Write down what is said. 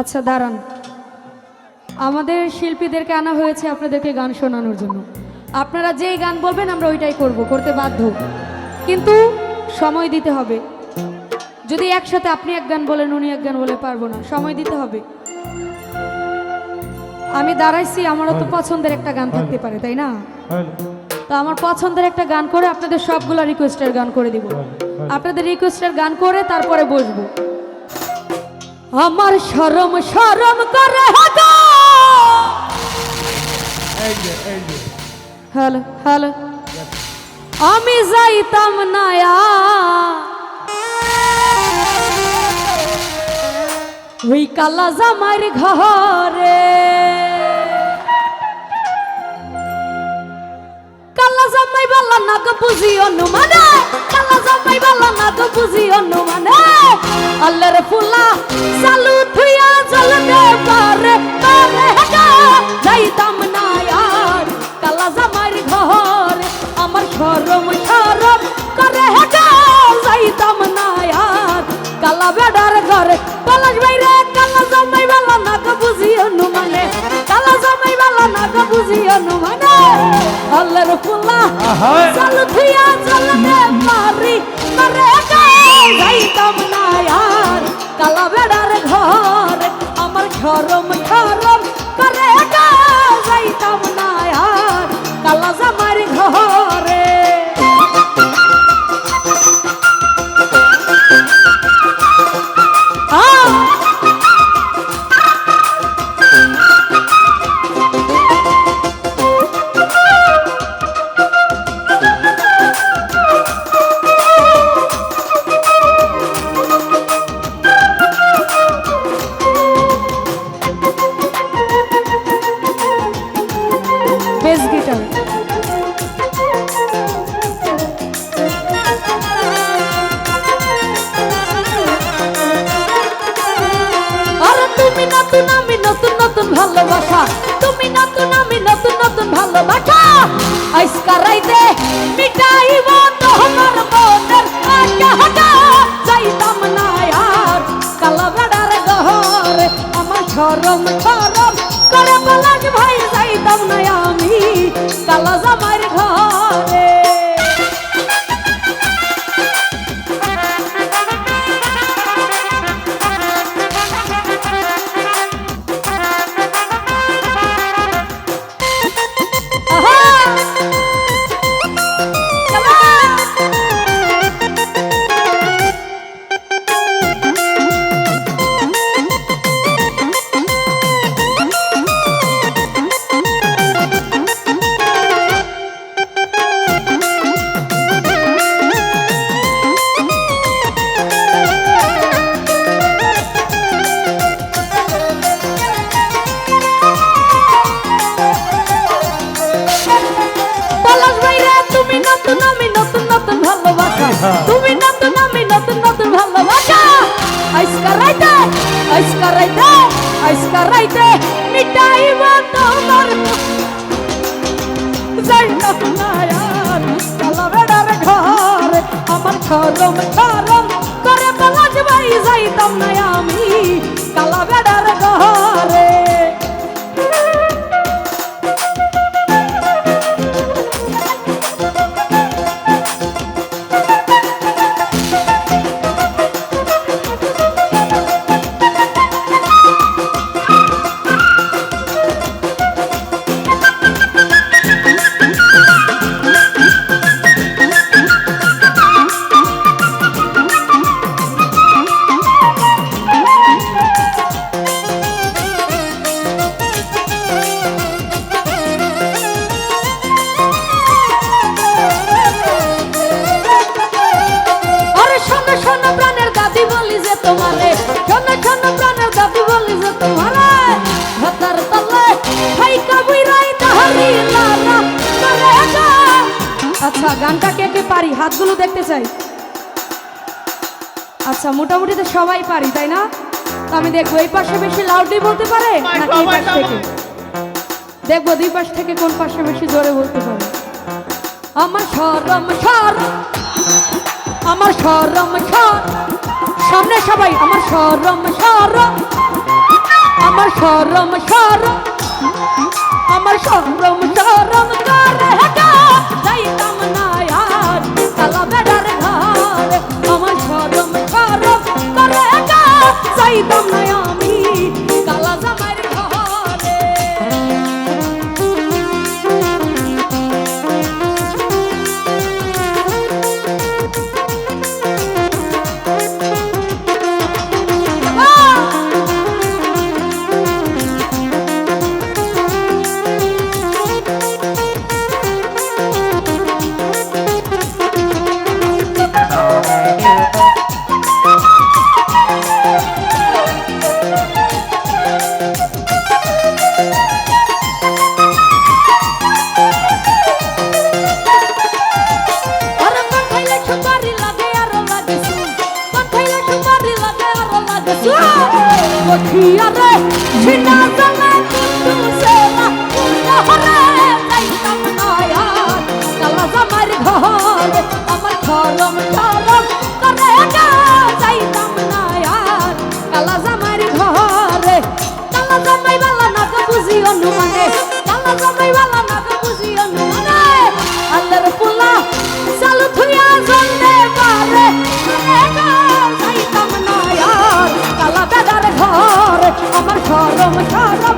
আচ্ছা দাঁড়ান, আমাদের শিল্পীদেরকে আনা হয়েছে আপনাদেরকে গান শোনানোর জন্য। আপনারা যেই গান বলবেন আমরা ওইটাই করতে বাধ্য, কিন্তু সময় দিতে হবে। যদি একসাথে আপনি এক গান বলেন উনি এক গান বলে পারবো না, সময় দিতে হবে। আমি দাঁড়াইছি, আমারও তো পছন্দের একটা গান থাকতে পারে, তাই না? তো আমার পছন্দের একটা গান করে আপনাদের সবগুলো রিকোয়েস্টের গান করে দিব। আপনাদের রিকোয়েস্টের গান করে তারপরে বসবো। আমার শরম শরম করে হাগো, হ্যালো হ্যালো, আমি যাইতাম না ওই কালা জামাইর ঘরে। কালা জামাই বালা না গো বুঝিও নু মানে, কালা জামাই বালা না গো বুঝিও নু মানে, আল্লাহর ফুলা চালু থুইয়া জ্বলতে পারে পারে হাগা, যাইতাম না আর কালা জামাইর ঘরে। আমার শরম শরম করে হাগা, যাইতাম না আর কালা বেডার ঘরে। পলাশ বাইরে কালা জামাই বালা না গো বুঝিও নু মানে, কালা জামাই বালা না গো বুঝিও নু মানে, আল্লাহর ফুলা চালু থুইয়া জ্বলতে পারি পারে হাগা, যাইতাম না আর কালা বেড়ার ঘরে। আমার শরম শরম করে হাগা, যাইতাম না আর কালা জামাইর ঘরে। বেস গিটার আরে তুমি নতুন আমি নতুন নতুন ভালোবাসা, তুমি নতুন আমি নতুন নতুন ভালোবাসা, আজকা রাইতে মিটাইব তোমার মনের আশা হাগা, যাইতাম না আর কালা বেড়ার ঘরে। আমার শরম শরম করে পলাশ ভাই, যাইতাম না আমি কালা জামাইর ঘরে। তুমি নতুন আমি নতুন নতুন ভালোবাসা, আজকা রাইতে আজকা রাইতে আজকা রাইতে মিটাইব তোমার, যাইতাম না আর কালা বেড়ার ঘরে। আমার শরম শরম করে পলাশ ভাই, যাইতাম না আমি কালা বেড়ার ঘরে। তোমারে শোনো শোনো প্রাণের দাবি বলি যে তোমারে হাতার তলে হাই কাবুই রাই তাহারি লালা করে গা। আচ্ছা গানটা কে কে পারি হাতগুলো দেখতে চাই। আচ্ছা মোটামুটি তো সবাই পারি তাই না? তো আমি দেখবো এই পাশে বেশি লাউডলি বলতে পারে নাকি এই পাশ থেকে, দেখবো দুই পাশ থেকে কোন পাশে বেশি জোরে বলতে পারে। আমার শরম শরম, আমার শরম শরম, সামনে সবাই আমার শরম শরম আমার শরম শরম, আমার শরম শরম করে গো যাইতাম না আর কালা বেড়ার ঘরে। আমার শরম শরম করে গো যাইতাম না আমি কালা জামাইয়ের ঘরে। রে ছিনা জানা কুতু সেরা কুহরে যাইতাম না আর কালা জামাইয়ের ঘরে। আমার শরম শরম করে গো যাইতাম না আর কালা জামাইয়ের ঘরে। কালা জামাই বালা না গো বুঝি অনুমানে, কালা জামাই বালা না গো বুঝি অনুমানে। আল্লাহর ফুলা চালু থুইয়া জলতে পারে গো যাইতাম না আর কালা বেড়ার ঘরে। আমার শরম শরম